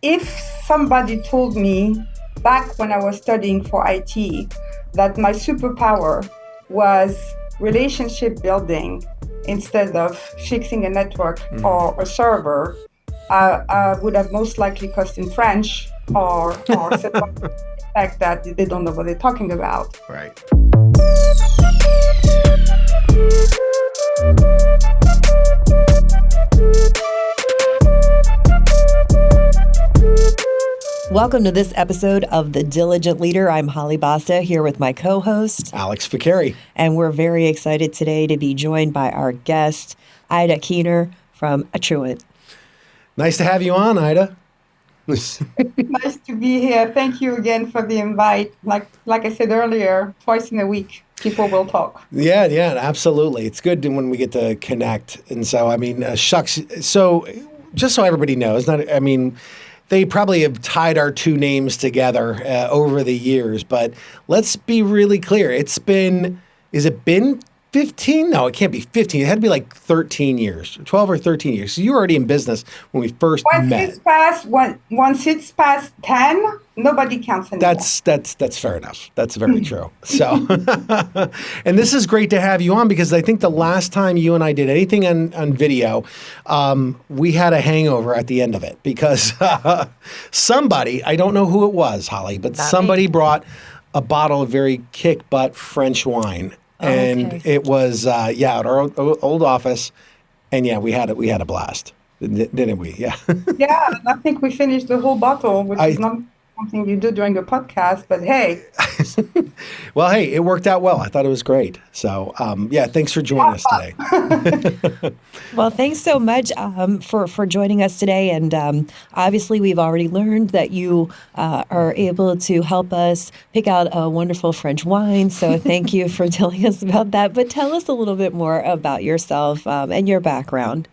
if somebody told me back when I was studying for IT that my superpower was relationship building instead of fixing a network or a server, I would have most likely cursed in French or said the fact that they don't know what they're talking about. Right. Welcome to this episode of The Diligent Leader. I'm Holly Basta here with my co-host, Alex Ficari. And we're very excited today to be joined by our guest, Aida Keehner from Atruent. Nice to have you on, Aida. Nice to be here. Thank you again for the invite. Like I said earlier, twice in a week, people will talk. Yeah, absolutely. It's good when we get to connect. And so, shucks. So just so everybody knows, they probably have tied our two names together over the years, but let's be really clear. Has it been 15? No, it can't be 15. It had to be like 13 years, 12 or 13 years. So you were already in business when we first met. Once it's past 10, nobody counts anymore. That's fair enough. That's very true. So, and this is great to have you on because I think the last time you and I did anything on video, we had a hangover at the end of it because somebody, I don't know who it was, Holly, but somebody brought a bottle of very kick-butt French wine. And it was, at our old office. And we had a blast, didn't we? Yeah. Yeah, I think we finished the whole bottle, which is not something you do during a podcast, but hey. Well, hey, it worked out well. I thought it was great. So, thanks for joining us today. Well, thanks so much for joining us today. And obviously, we've already learned that you are able to help us pick out a wonderful French wine. So thank you for telling us about that. But tell us a little bit more about yourself and your background.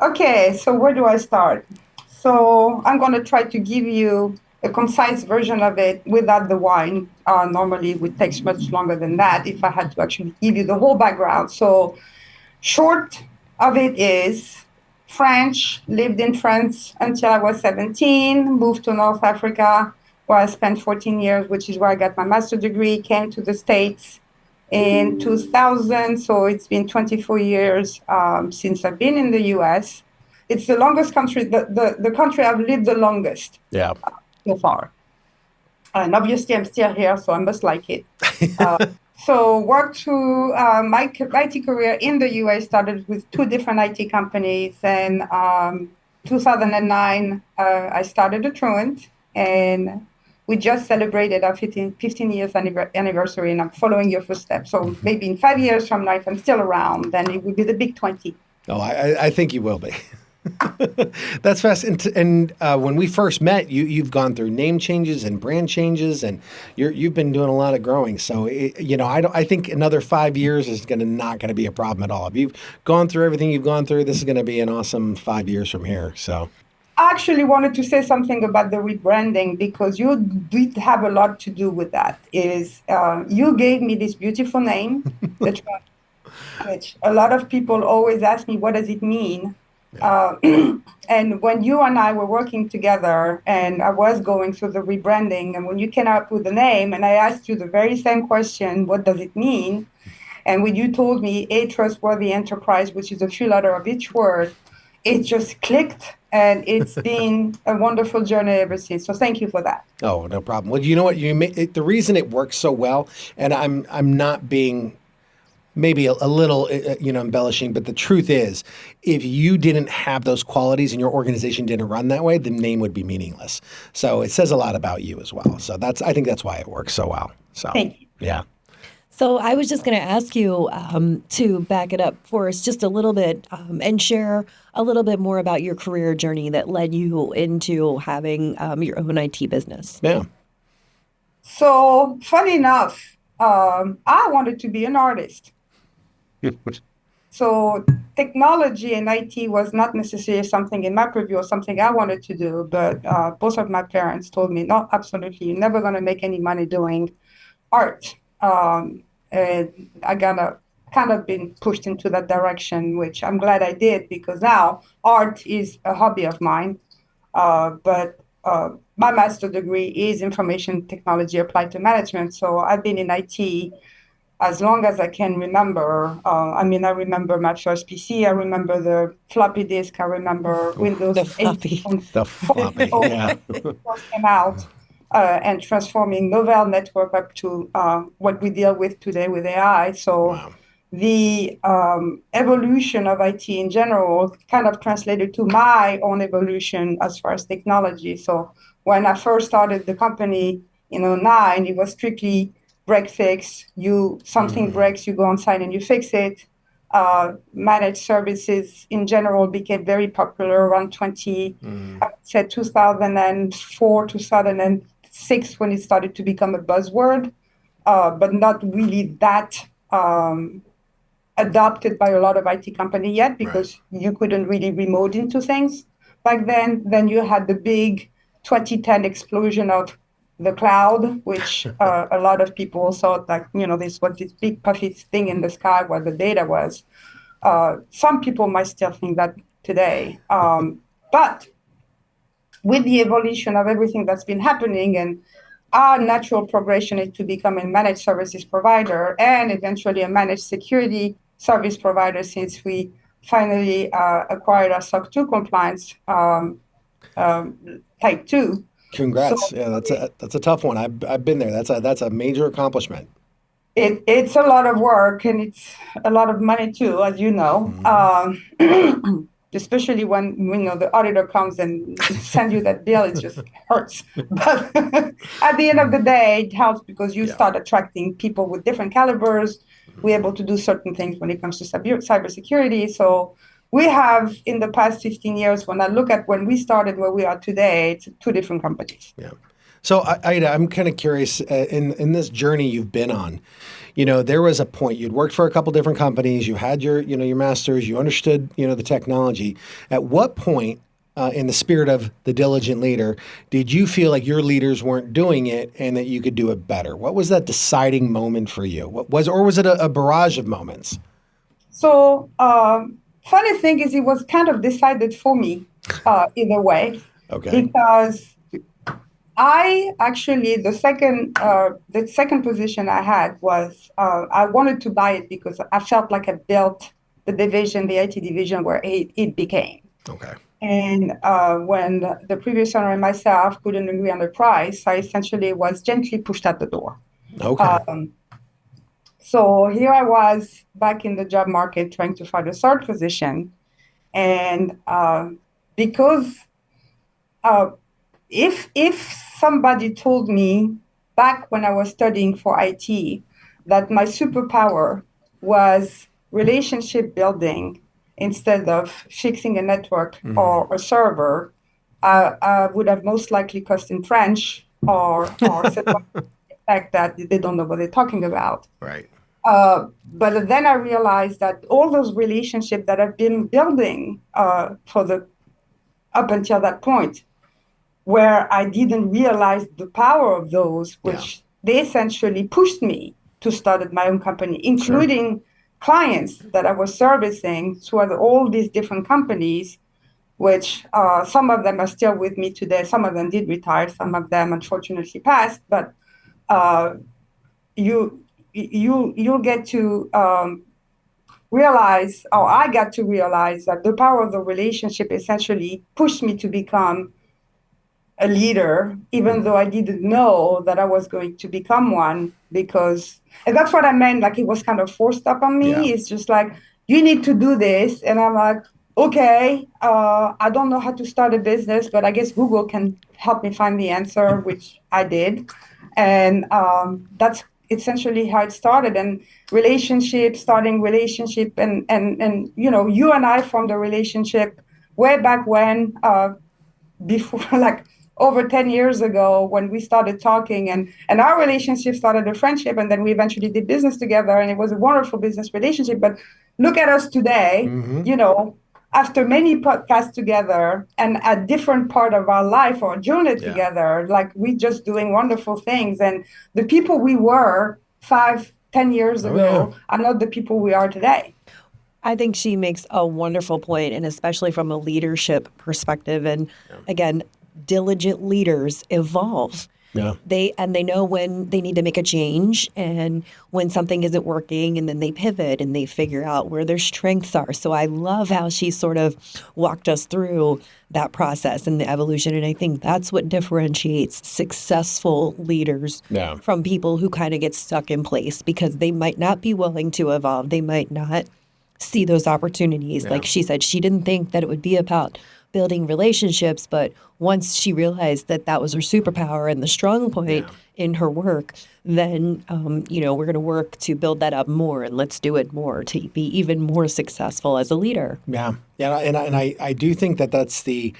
Okay, so where do I start? So I'm going to try to give you a concise version of it without the wine. Normally, it would take much longer than that if I had to actually give you the whole background. So short of it is French, lived in France until I was 17, moved to North Africa, where I spent 14 years, which is where I got my master's degree, came to the States in 2000. So it's been 24 years since I've been in the U.S. It's the longest country, the country I've lived the longest so far. And obviously, I'm still here, so I must like it. So worked through my IT career in the US, started with two different IT companies. And 2009, I started Atruent, and we just celebrated our 15 years anniversary, and I'm following your footsteps. So maybe in 5 years from now, if I'm still around, then it will be the big 20. Oh, I think you will be. That's fast. And when we first met, you've gone through name changes and brand changes, and you've been doing a lot of growing. So I think another 5 years is not going to be a problem at all. If you've gone through everything you've gone through, this is going to be an awesome 5 years from here. So I actually wanted to say something about the rebranding because you did have a lot to do with that. You gave me this beautiful name, which a lot of people always ask me, what does it mean? And when you and I were working together and I was going through the rebranding, and when you came up with the name and I asked you the very same question, what does it mean? And when you told me a trustworthy enterprise, which is a few letters of each word, it just clicked, and it's been a wonderful journey ever since. So thank you for that. Oh, no problem. Well, you know what? The reason it works so well, and I'm not being maybe a little, embellishing, but the truth is, if you didn't have those qualities and your organization didn't run that way, the name would be meaningless. So it says a lot about you as well. So I think that's why it works so well. So thank you. Yeah. So I was just going to ask you to back it up for us just a little bit and share a little bit more about your career journey that led you into having your own IT business. Yeah. So funny enough, I wanted to be an artist. So technology and IT was not necessarily something in my purview or something I wanted to do, but both of my parents told me, no, absolutely, you're never going to make any money doing art. And I kind of been pushed into that direction, which I'm glad I did, because now art is a hobby of mine. But my master's degree is information technology applied to management. So I've been in IT as long as I can remember. I remember my first PC. I remember the floppy disk. I remember Windows The 8 floppy. The floppy, yeah. first came out, and transforming Novell network up to what we deal with today with AI. So Wow. the evolution of IT in general kind of translated to my own evolution as far as technology. So when I first started the company in '09, it was strictly break fix. Something breaks, you go on site and you fix it. Managed services in general became very popular around I would say 2004, 2006, when it started to become a buzzword, but not really that adopted by a lot of IT company yet, Right. because you couldn't really remote into things back then. Then you had the big 2010 explosion of the cloud, which a lot of people thought that, this was this big puffy thing in the sky where the data was. Some people might still think that today. But with the evolution of everything that's been happening, and our natural progression is to become a managed services provider and eventually a managed security service provider, since we finally acquired our SOC 2 compliance type 2. So Congrats. Yeah, that's a tough one. I've been there. That's a major accomplishment. it's a lot of work, and it's a lot of money too, as you know. Especially when the auditor comes and sends you that bill, it just hurts. But at the end of the day, it helps because you Yeah. start attracting people with different calibers. We're able to do certain things when it comes to cybersecurity. So we have, in the past 15 years, when I look at when we started, where we are today, it's two different companies. Yeah. So, Ida, I'm kind of curious, in this journey you've been on, there was a point you'd worked for a couple different companies, you had your master's, you understood, the technology. At what point, in the spirit of the diligent leader, did you feel like your leaders weren't doing it and that you could do it better? What was that deciding moment for you? Or was it a barrage of moments? So, funny thing is, it was kind of decided for me, either way, Okay. because I actually the second position I had was, I wanted to buy it because I felt like I built the IT division where it became. Okay. And when the previous owner and myself couldn't agree on the price, I essentially was gently pushed out the door. Okay. So here I was back in the job market trying to find a third position, and because uh, if somebody told me back when I was studying for IT that my superpower was relationship building instead of fixing a network or a server, I would have most likely cussed in French, or said the fact that they don't know what they're talking about. Right. But then I realized that all those relationships that I've been building for the up until that point, where I didn't realize the power of those, Yeah. which they essentially pushed me to start my own company, Sure. including clients that I was servicing through all these different companies, which some of them are still with me today. Some of them did retire. Some of them unfortunately passed. But uh, you you'll get to realize, or I got to realize, that the power of the relationship essentially pushed me to become a leader, even though I didn't know that I was going to become one. And that's what I meant, like it was kind of forced up on Yeah. me. It's just like, you need to do this. And I'm like, okay, I don't know how to start a business, but I guess Google can help me find the answer, which I did. And that's essentially how it started. And starting relationship, and you and I formed a relationship way back when, before, like over 10 years ago, when we started talking, and our relationship started a friendship, and then we eventually did business together, and it was a wonderful business relationship. But look at us today, after many podcasts together and a different part of our life or journey Yeah. together, like we just doing wonderful things. And the people we were 5, 10 years Oh, yeah. ago are not the people we are today. I think she makes a wonderful point, and especially from a leadership perspective. And again, diligent leaders evolve. Yeah. They know when they need to make a change and when something isn't working, and then they pivot and they figure out where their strengths are. So I love how she sort of walked us through that process and the evolution. And I think that's what differentiates successful leaders Yeah. from people who kind of get stuck in place because they might not be willing to evolve. They might not see those opportunities. Yeah. Like she said, she didn't think that it would be about building relationships, but once she realized that that was her superpower and the strong point in her work, then we're going to work to build that up more, and let's do it more to be even more successful as a leader. Yeah, yeah, and I do think that that's a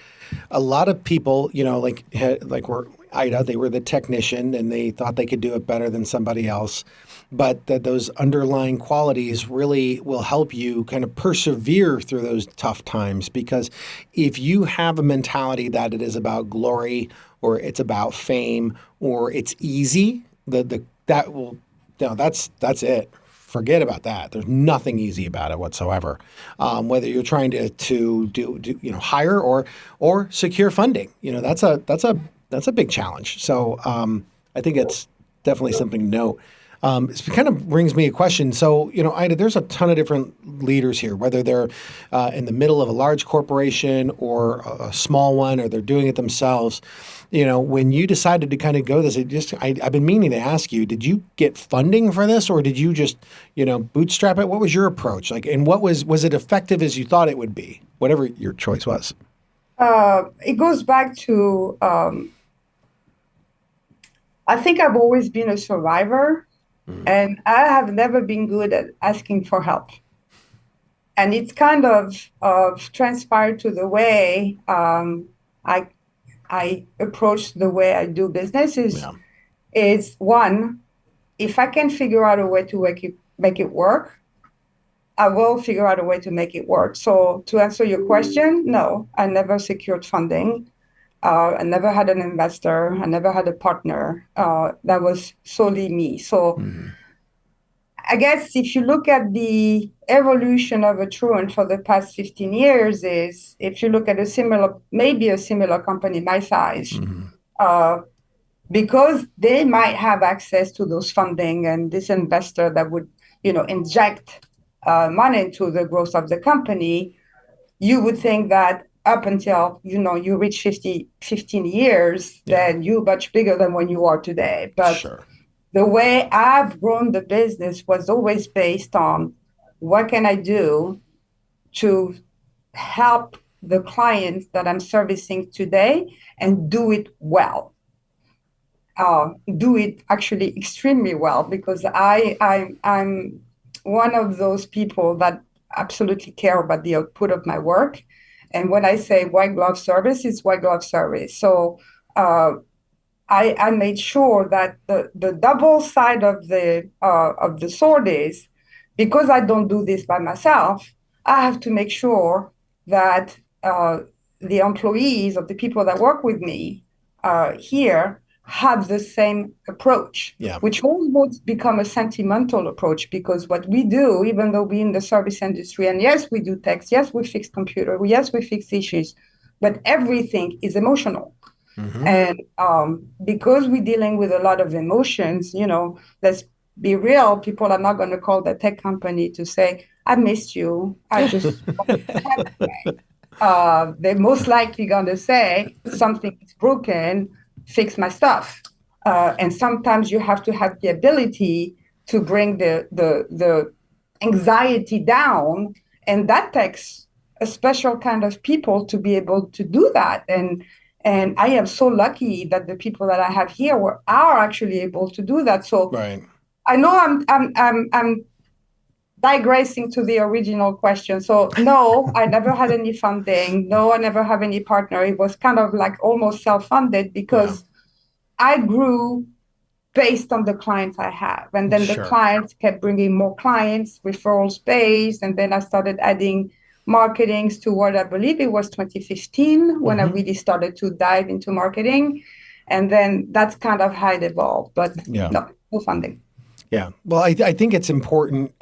lot of people, like we're Ida, they were the technician and they thought they could do it better than somebody else, but that those underlying qualities really will help you kind of persevere through those tough times. Because if you have a mentality that it is about glory or it's about fame or it's easy, that's it. Forget about that. There's nothing easy about it whatsoever. Whether you're trying to do hire or secure funding, that's a big challenge. So I think it's definitely something to note. It kind of brings me a question. So, Ida, there's a ton of different leaders here, whether they're in the middle of a large corporation or a small one, or they're doing it themselves. When you decided to kind of go this, I've been meaning to ask you, did you get funding for this, or did you just, bootstrap it? What was your approach? And what was it effective as you thought it would be? Whatever your choice was. It goes back to, I think I've always been a survivor. And I have never been good at asking for help. And it's kind of transpired to the way I approach the way I do business is one, if I can figure out a way to make it work, I will figure out a way to make it work. So to answer your question, no, I never secured funding. I never had an investor. I never had a partner. That was solely me. So I guess if you look at the evolution of Atruent for the past 15 years, is if you look at maybe a similar company my size, because they might have access to those funding and this investor that would, inject money into the growth of the company, you would think that up until, you reach 15 years, then you're much bigger than when you are today. But the way I've grown the business was always based on what can I do to help the clients that I'm servicing today and do it well. Do it actually extremely well, because I'm one of those people that absolutely care about the output of my work. And when I say white glove service, it's white glove service. So I made sure that the double side of the sword is, because I don't do this by myself, I have to make sure that the employees of the people that work with me here have the same approach, which almost become a sentimental approach, because what we do, even though we're in the service industry, and yes, we do text, yes, we fix computer, yes, we fix issues, but everything is emotional. And because we're dealing with a lot of emotions, let's be real, people are not going to call the tech company to say, I missed you. I just they're most likely going to say something is broken, fix my stuff. And sometimes you have to have the ability to bring the anxiety down. And that takes a special kind of people to be able to do that. And I am so lucky that the people that I have here are actually able to do that. So I know I'm digressing to the original question. So no, I never had any funding. No, I never have any partner. It was kind of like almost self-funded, because I grew based on the clients I have. And then the clients kept bringing more clients, referrals based. And then I started adding marketings toward, I believe it was 2015 when I really started to dive into marketing. And then that's kind of how it evolved. But no funding. Yeah. Well, I think it's important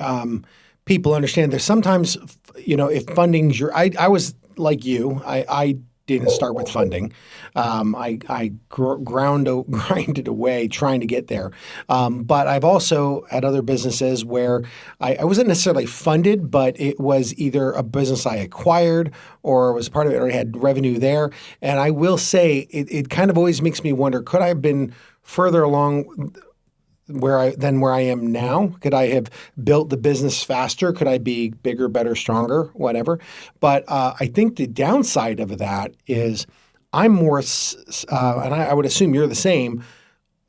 people understand there's sometimes, if funding's I was like you, I didn't start with funding. I grinded away trying to get there. But I've also had other businesses where I wasn't necessarily funded, but it was either a business I acquired or was part of it or I had revenue there. And I will say it kind of always makes me wonder, could I have been further along than where I am now? Could I have built the business faster? Could I be bigger, better, stronger, whatever? But I think the downside of that is I'm more, and I would assume you're the same.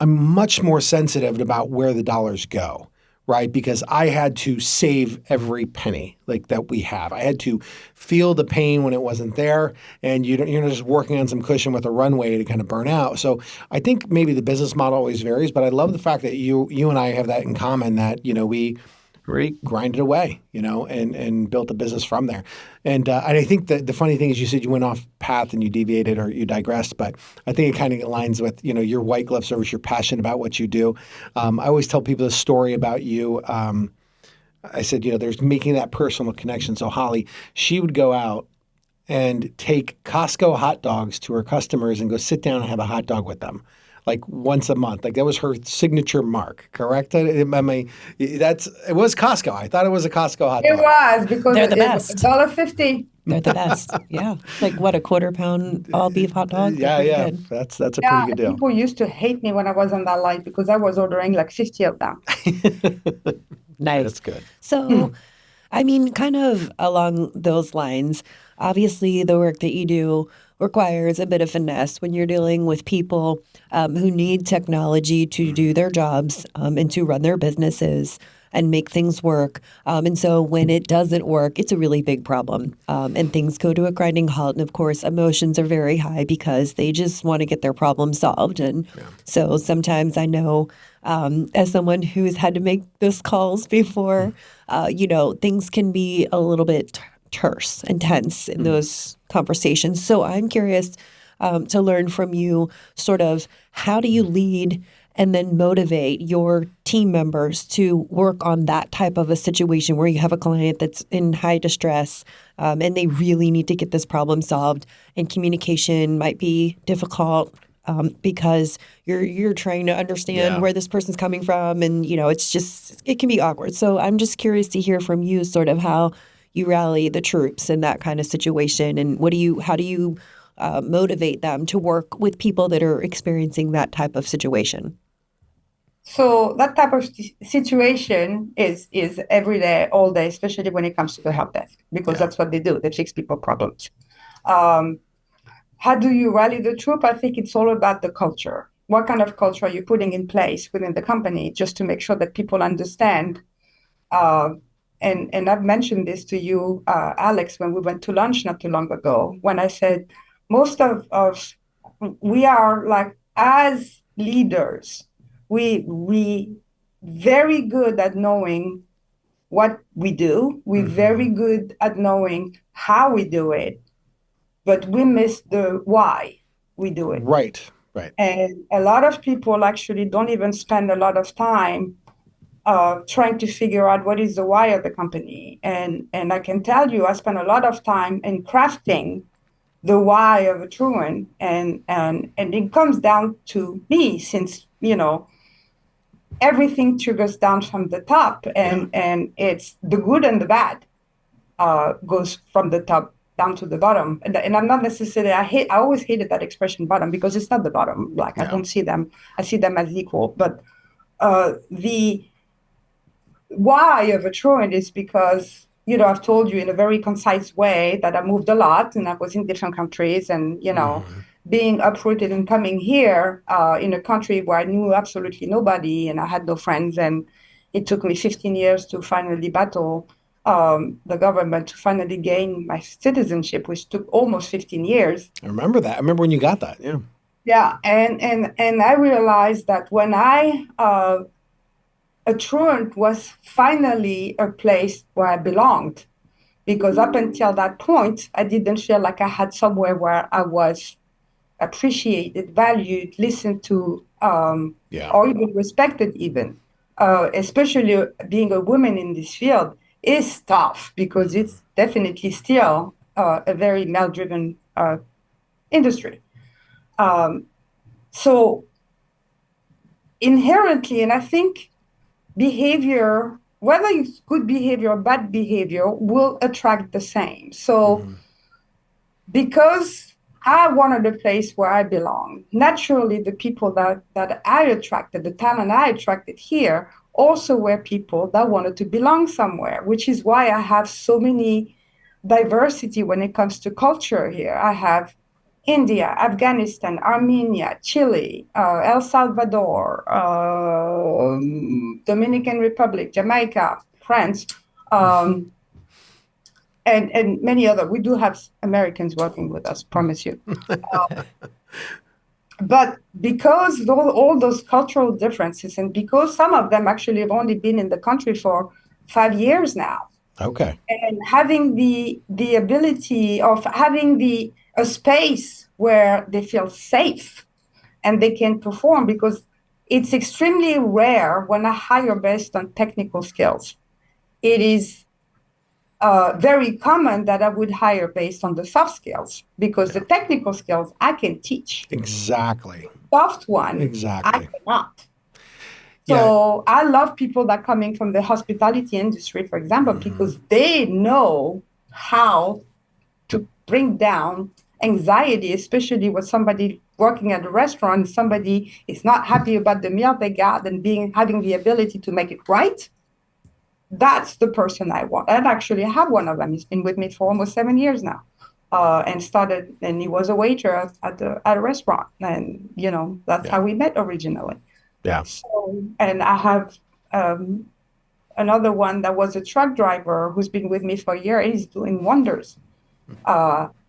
I'm much more sensitive about where the dollars go, right? Because I had to save every penny like that we have. I had to feel the pain when it wasn't there, and you're not just working on some cushion with a runway to kind of burn out. So I think maybe the business model always varies, but I love the fact that you and I have that in common, that we really grinded away, and built a business from there. And I think that the funny thing is, you said you went off path and you deviated or you digressed, but I think it kind of aligns with, your white glove service, you're passionate about what you do. I always tell people the story about you. I said, there's making that personal connection. So Holly, she would go out and take Costco hot dogs to her customers and go sit down and have a hot dog with them, like once a month. Like that was her signature mark, correct? It was Costco. I thought it was a Costco hot It dog. was because They're the it was best. $1.50. They're the best. Yeah. Like what, a quarter pound all beef hot dog? They're pretty Yeah. good. That's a Yeah, pretty good deal. people used to hate me when I was on that line because I was ordering like 50 of them. Nice. That's good. So, I mean, kind of along those lines, obviously the work that you do requires a bit of finesse when you're dealing with people who need technology to do their jobs and to run their businesses and make things work. And so when it doesn't work, it's a really big problem. And things go to a grinding halt. And of course, emotions are very high because they just want to get their problem solved. And so sometimes I know, as someone who's had to make those calls before, things can be a little bit terse and tense in those conversations. So I'm curious to learn from you sort of how do you lead and then motivate your team members to work on that type of a situation where you have a client that's in high distress and they really need to get this problem solved, and communication might be difficult because you're trying to understand where this person's coming from, and it can be awkward. So I'm just curious to hear from you sort of how you rally the troops in that kind of situation, and how do you motivate them to work with people that are experiencing that type of situation? So that type of situation is every day, all day, especially when it comes to the help desk, because that's what they do. They fix people problems. How do you rally the troop? I think it's all about the culture. What kind of culture are you putting in place within the company just to make sure that people understand? And I've mentioned this to you, Alex, when we went to lunch not too long ago, when I said most of we are like, as leaders, we very good at knowing what we do. We're very good at knowing how we do it, but we miss the why we do it. Right. And a lot of people actually don't even spend a lot of time trying to figure out what is the why of the company. And I can tell you, I spent a lot of time in crafting the why of Atruent, and it comes down to me, since everything triggers down from the top, and it's the good and the bad goes from the top down to the bottom. And I'm not necessarily, I always hated that expression bottom, because it's not the bottom. Like, I don't see them, I see them as equal. But the why of Atruent is because, I've told you in a very concise way that I moved a lot and I was in different countries, and, being uprooted and coming here in a country where I knew absolutely nobody and I had no friends. And it took me 15 years to finally battle the government to finally gain my citizenship, which took almost 15 years. I remember that. I remember when you got that. Yeah. Yeah. And I realized that when Atruent was finally a place where I belonged, because up until that point, I didn't feel like I had somewhere where I was appreciated, valued, listened to, or even respected even. Especially being a woman in this field, is tough because it's definitely still a very male-driven industry. So inherently, and I think behavior, whether it's good behavior or bad behavior, will attract the same. So because I wanted a place where I belong, naturally the people that I attracted, the talent I attracted here, also were people that wanted to belong somewhere, which is why I have so many diversity when it comes to culture here. I have India, Afghanistan, Armenia, Chile, El Salvador, Dominican Republic, Jamaica, France, and many other. We do have Americans working with us, promise you. But because all those cultural differences, and because some of them actually have only been in the country for 5 years now, Okay. and having the ability of having a space where they feel safe and they can perform, because it's extremely rare when I hire based on technical skills. It is very common that I would hire based on the soft skills, because the technical skills I can teach. Exactly. Soft one, Exactly. I cannot. Yeah. So I love people that coming from the hospitality industry, for example, because they know how to bring down anxiety, especially with somebody working at a restaurant. Somebody is not happy about the meal they got, and having the ability to make it right. That's the person I want. And actually, I have one of them. He's been with me for almost 7 years now, and he was a waiter at a restaurant, and that's how we met originally. Yeah. So, and I have another one that was a truck driver who's been with me for a year. He's doing wonders,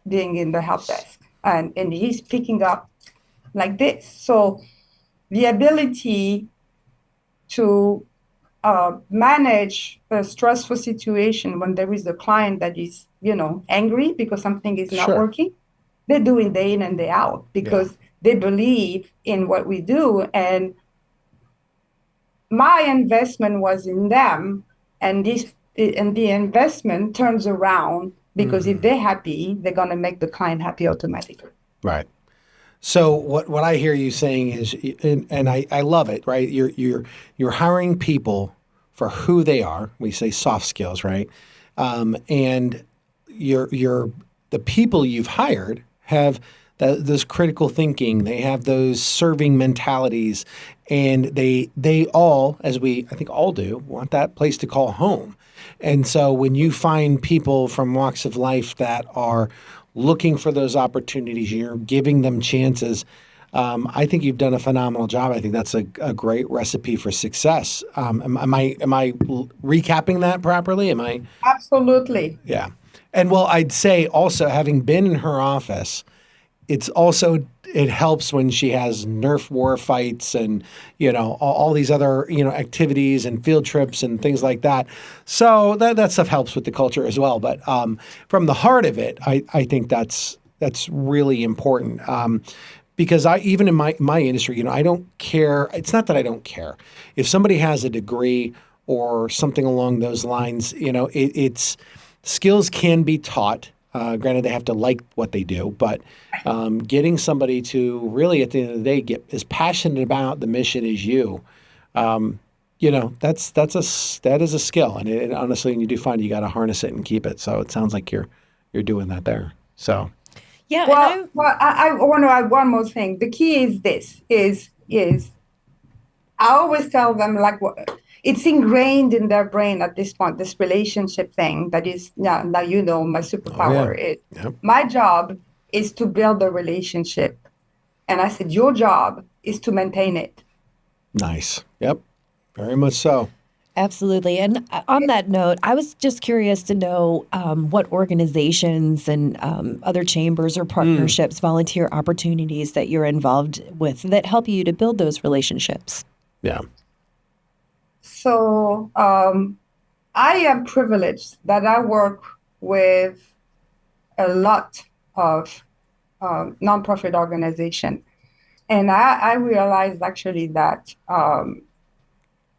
being in the help desk, and he's picking up like this. So the ability to manage a stressful situation when there is a client that is, angry because something is not working, they're doing day in and day out because they believe in what we do. And my investment was in them, and the investment turns around because if they're happy, they're going to make the client happy automatically. Right. So what I hear you saying is, and I love it, right? You're hiring people for who they are. We say soft skills, right? And the people you've hired have those critical thinking. They have those serving mentalities, and they all, as I think all do, want that place to call home. And so when you find people from walks of life that are looking for those opportunities, you're giving them chances. I think you've done a phenomenal job. I think that's a great recipe for success. Am I recapping that properly? Am I? Absolutely. Yeah. And well, I'd say also, having been in her office, it helps when she has Nerf war fights and, all these other, activities and field trips and things like that. So that stuff helps with the culture as well. But from the heart of it, I think that's really important. Because even in my industry, I don't care. It's not that I don't care. If somebody has a degree or something along those lines, it's skills can be taught. Granted, they have to like what they do, but getting somebody to really, at the end of the day, get as passionate about the mission as you, that is a skill, and honestly, you do find you got to harness it and keep it. So it sounds like you're doing that there. So Yeah. Well, I want to add one more thing. The key is this: is I always tell them it's ingrained in their brain at this point, this relationship thing that is now my superpower. My job is to build a relationship. And I said, your job is to maintain it. Nice. Yep. Very much so. Absolutely. And on that note, I was just curious to know what organizations and other chambers or partnerships, volunteer opportunities that you're involved with that help you to build those relationships. Yeah. So I am privileged that I work with a lot of nonprofit organizations. And I realized actually that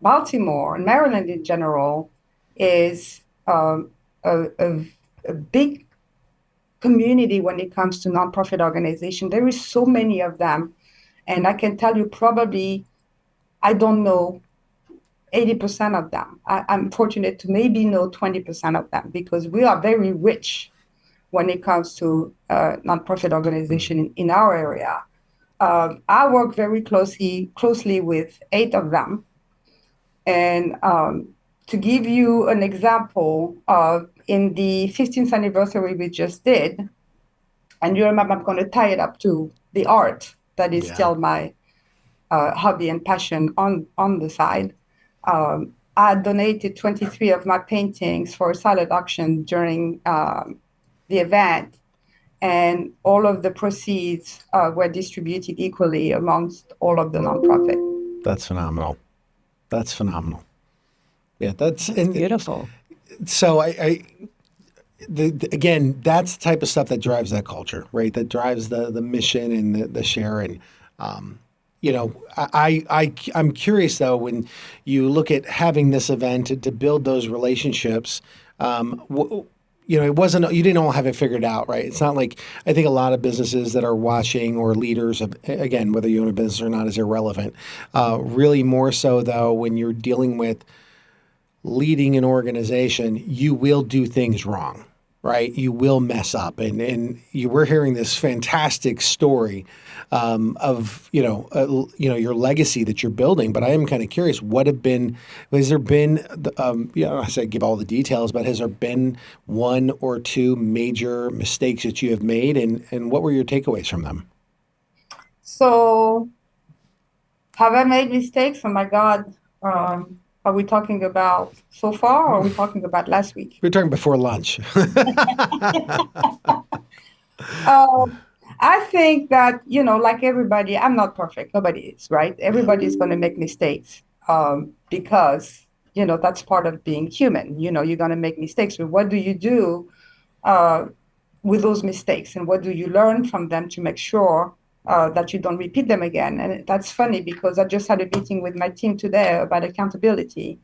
Baltimore and Maryland in general is a big community when it comes to nonprofit organization. There is so many of them, and I can tell you probably I don't know 80% of them. I'm fortunate to maybe know 20% of them because we are very rich when it comes to nonprofit organization in our area. I work very closely with 8 of them. And to give you an example, in the 15th anniversary we just did, and you remember I'm going to tie it up to the art that is still my hobby and passion on the side. I donated 23 of my paintings for a silent auction during the event, and all of the proceeds were distributed equally amongst all of the nonprofit. That's phenomenal. That's phenomenal. Yeah, that's beautiful. So again, that's the type of stuff that drives that culture, right? That drives the mission and the share. And I'm curious though, when you look at having this event to build those relationships. It wasn't, you didn't all have it figured out, right? It's not like, I think a lot of businesses that are watching or leaders of, again, whether you own a business or not is irrelevant. Really more so though, when you're dealing with leading an organization, you will do things wrong, right? You will mess up. And we're hearing this fantastic story of your legacy that you're building. But I am kind of curious, has there been, I said give all the details, but has there been 1 or 2 major mistakes that you have made, and what were your takeaways from them? So, have I made mistakes? Oh my God. Are we talking about so far, or are we talking about last week? We're talking before lunch. I think that, like everybody, I'm not perfect. Nobody is, right? Everybody's going to make mistakes because, that's part of being human. You're going to make mistakes. But what do you do with those mistakes? And what do you learn from them to make sure that you don't repeat them again? And that's funny because I just had a meeting with my team today about accountability.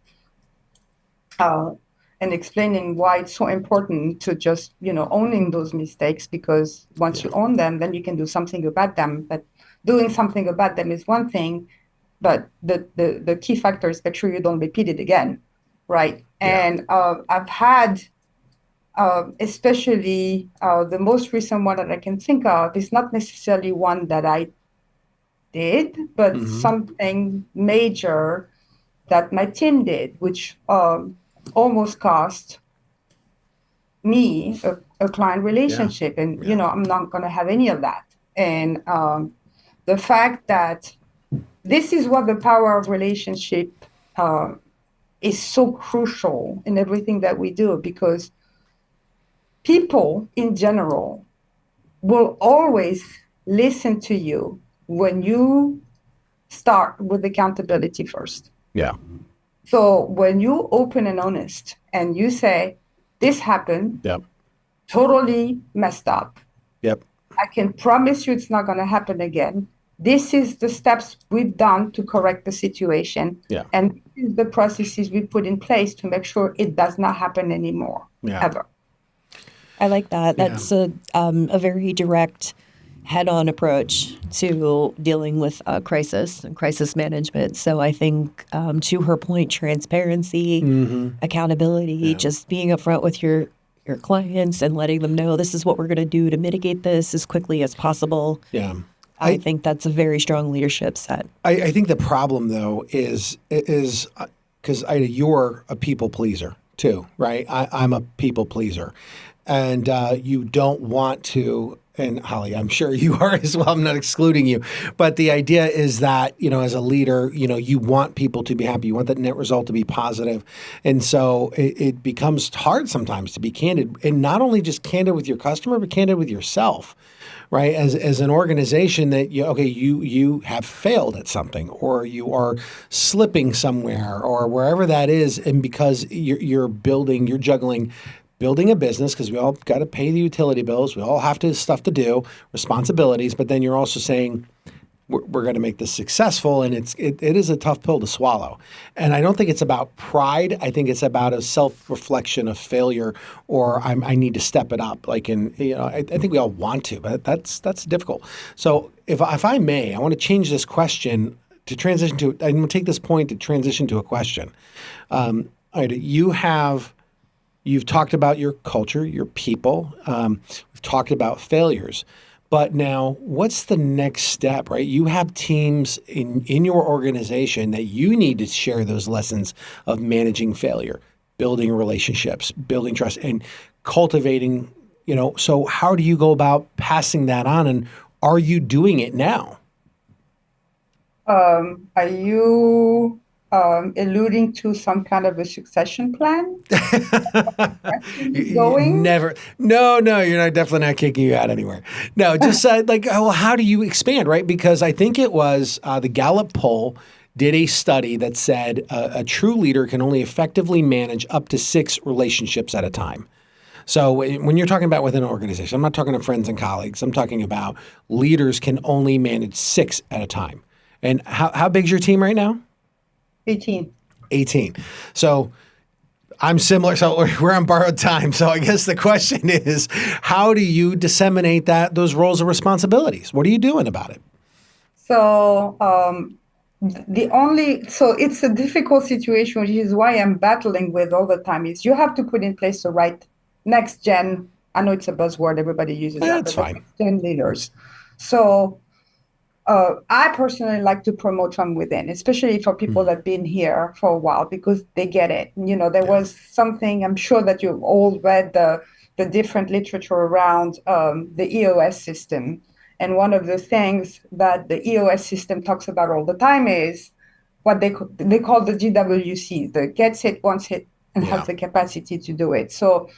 And explaining why it's so important to just, owning those mistakes, because once you own them, then you can do something about them. But doing something about them is one thing, but the key factor is make sure you don't repeat it again, right? Yeah. And I've had, especially the most recent one that I can think of is not necessarily one that I did, but something major that my team did, which almost cost me a client relationship. And, I'm not going to have any of that. And the fact that this is what the power of relationship is so crucial in everything that we do, because people in general will always listen to you when you start with accountability first. Yeah. So when you open and honest and you say, this happened, yep, totally messed up. Yep. I can promise you it's not going to happen again. This is the steps we've done to correct the situation. Yeah. And this is the processes we put in place to make sure it does not happen anymore, ever. I like that. That's a very direct head-on approach to dealing with crisis and crisis management. So I think, to her point, transparency, accountability, just being upfront with your clients and letting them know this is what we're going to do to mitigate this as quickly as possible. Yeah. I think that's a very strong leadership set. I think the problem, though, is because Ida, you're a people pleaser too, right? I'm a people pleaser. And you don't want to, and Holly, I'm sure you are as well. I'm not excluding you. But the idea is that, as a leader, you want people to be happy. You want that net result to be positive. And so it becomes hard sometimes to be candid, and not only just candid with your customer, but candid with yourself, right? As an organization that you have failed at something, or you are slipping somewhere, or wherever that is. And because you're juggling building a business, because we all got to pay the utility bills. We all have stuff to do, responsibilities. But then you're also saying, we're going to make this successful. And it is a tough pill to swallow. And I don't think it's about pride. I think it's about a self-reflection of failure, or I need to step it up. Like I think we all want to, but that's difficult. So if I may, I want to change this question to transition to, I'm going to take this point to transition to a question. Aida, you've talked about your culture, your people. We've talked about failures. But now, what's the next step, right? You have teams in your organization that you need to share those lessons of managing failure, building relationships, building trust, and cultivating, so how do you go about passing that on, and are you doing it now? Are you alluding to some kind of a succession plan? Going? Never. No, you're not, definitely not kicking you out anywhere. No, just well, how do you expand, right? Because I think it was the Gallup poll did a study that said a true leader can only effectively manage up to 6 relationships at a time. So when you're talking about within an organization, I'm not talking to friends and colleagues. I'm talking about leaders can only manage 6 at a time. And how big's your team right now? 18. 18. So I'm similar. So we're on borrowed time. So I guess the question is, how do you disseminate those roles and responsibilities? What are you doing about it? So it's a difficult situation, which is why I'm battling with all the time, is you have to put in place the right next gen. I know it's a buzzword, everybody uses that. That's fine. Next gen leaders. So I personally like to promote from within, especially for people that have been here for a while, because they get it. There was something, I'm sure that you've all read the different literature around the EOS system. And one of the things that the EOS system talks about all the time is what they call the GWC, the gets it, wants it, and has the capacity to do it. So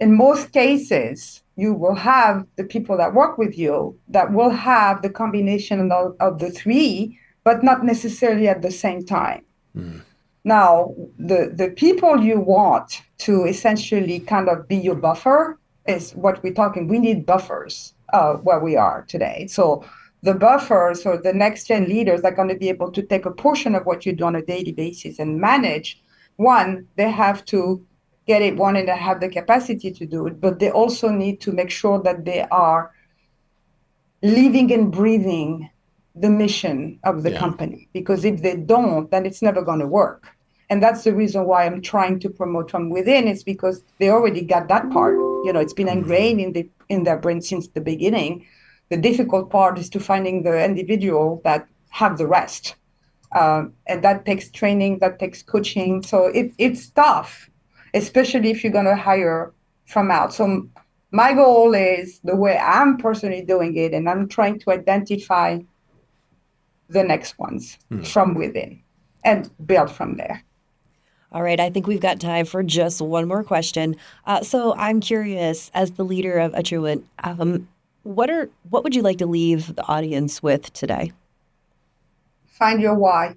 in most cases, you will have the people that work with you that will have the combination of the 3, but not necessarily at the same time. Now, the people you want to essentially kind of be your buffer is what we're talking. We need buffers where we are today. So the buffers or the next gen leaders are going to be able to take a portion of what you do on a daily basis and manage. One, they have to get it, and they have the capacity to do it, but they also need to make sure that they are living and breathing the mission of the company, because if they don't, then it's never going to work. And that's the reason why I'm trying to promote from within, is because they already got that part. It's been ingrained in their brain since the beginning. The difficult part is to finding the individual that have the rest. And that takes training, that takes coaching. So it's tough, especially if you're going to hire from out. So my goal is the way I'm personally doing it, and I'm trying to identify the next ones from within and build from there. All right, I think we've got time for just one more question. So I'm curious, as the leader of Atruent, what would you like to leave the audience with today? Find your why.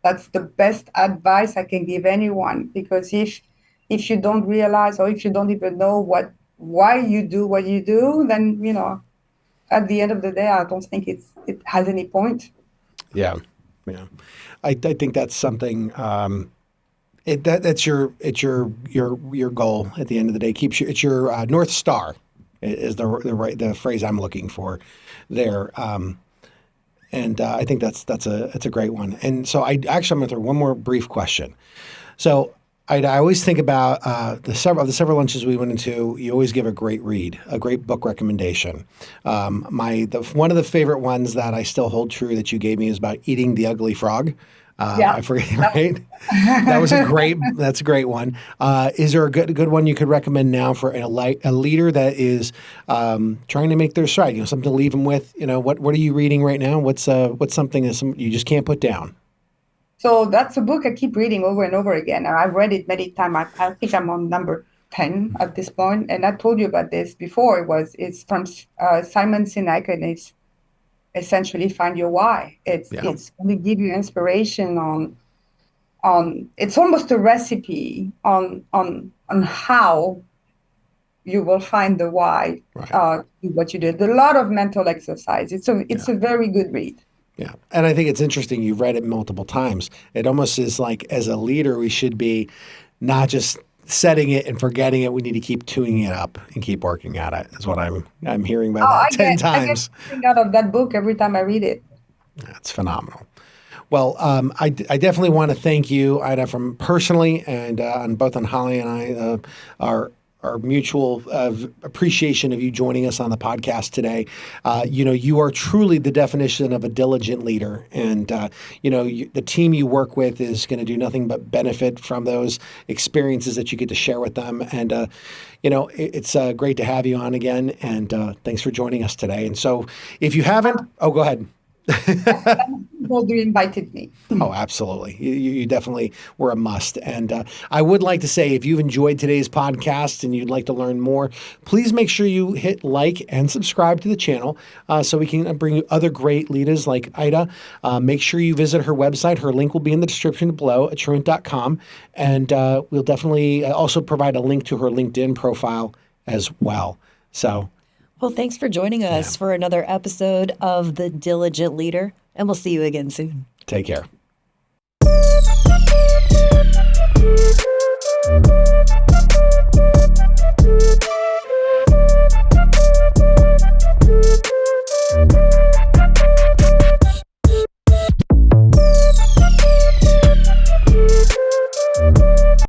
That's the best advice I can give anyone, because if you don't realize, or if you don't even know why you do what you do, then at the end of the day, I don't think it has any point. Yeah. I think that's something. It's your goal at the end of the day. It's your North Star, is the phrase I'm looking for there. And I think that's a great one. And so I'm going to throw one more brief question. So I always think about the several lunches we went into. You always give a great read, a great book recommendation. One of the favorite ones that I still hold true that you gave me is about Eating the Ugly Frog. I forget, right? That's a great one. Is there a good one you could recommend now for a leader that is trying to make their stride? Something to leave them with. What are you reading right now? What's something that you just can't put down? So that's a book I keep reading over and over again. I've read it many times. I think I'm on number 10 at this point. And I told you about this before. It's from Simon Sinek, and it's essentially Find Your Why. It's going to give you inspiration on it's almost a recipe on how you will find the why, Right. what you did. A lot of mental exercise. It's a very good read. Yeah. And I think it's interesting. You've read it multiple times. It almost is like, as a leader, we should be not just setting it and forgetting it. We need to keep tuning it up and keep working at it, is what I'm hearing by Oh, that I 10 get times. something out of that book every time I read it. That's phenomenal. Well, I definitely want to thank you, Ida, from personally and on both on Holly and I, our mutual appreciation of you joining us on the podcast today. You are truly the definition of a diligent leader, and the team you work with is going to do nothing but benefit from those experiences that you get to share with them. And it's great to have you on again, and thanks for joining us today. And so, if you haven't, go ahead. Glad you invited me. Oh, absolutely. You definitely were a must. And I would like to say, if you've enjoyed today's podcast and you'd like to learn more, please make sure you hit like and subscribe to the channel so we can bring you other great leaders like Ida. Make sure you visit her website. Her link will be in the description below, atruent.com. And we'll definitely also provide a link to her LinkedIn profile as well. So, Well, thanks for joining us for another episode of The Diligent Leader, and we'll see you again soon. take care.